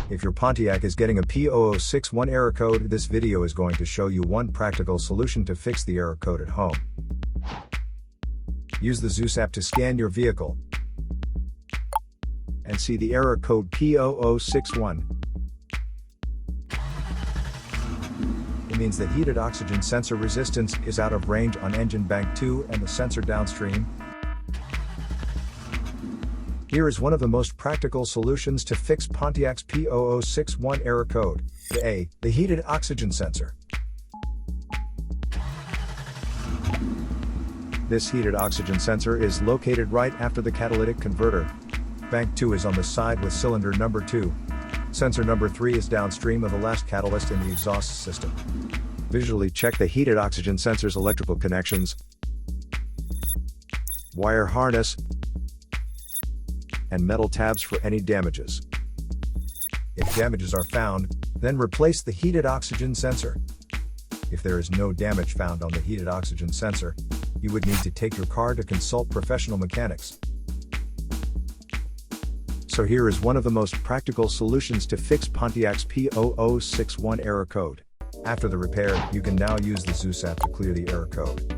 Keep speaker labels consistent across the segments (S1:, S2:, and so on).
S1: If your Pontiac is getting a P0061 error code, this video is going to show you one practical solution to fix the error code at home. Use the ZEUS app to scan your vehicle and see the error code P0061. It means that heated oxygen sensor resistance is out of range on engine bank 2 and the sensor downstream. Here is one of the most practical solutions to fix Pontiac's P0061 error code. The heated oxygen sensor. This heated oxygen sensor is located right after the catalytic converter. Bank 2 is on the side with cylinder number 2. Sensor number 3 is downstream of the last catalyst in the exhaust system. Visually check the heated oxygen sensor's electrical connections, wire harness, and metal tabs for any damages. If damages are found, then replace the heated oxygen sensor. If there is no damage found on the heated oxygen sensor, you would need to take your car to consult professional mechanics. So here is one of the most practical solutions to fix Pontiac's P0061 error code. After the repair, you can now use the ZEUS app to clear the error code.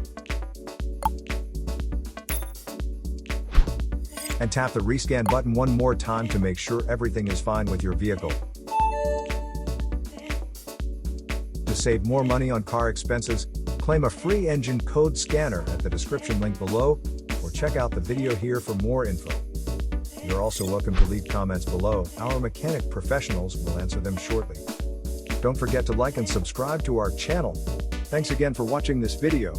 S1: And tap the rescan button one more time to make sure everything is fine with your vehicle. To save more money on car expenses, claim a free engine code scanner at the description link below, or check out the video here for more info. You're also welcome to leave comments below. Our mechanic professionals will answer them shortly. Don't forget to like and subscribe to our channel. Thanks again for watching this video.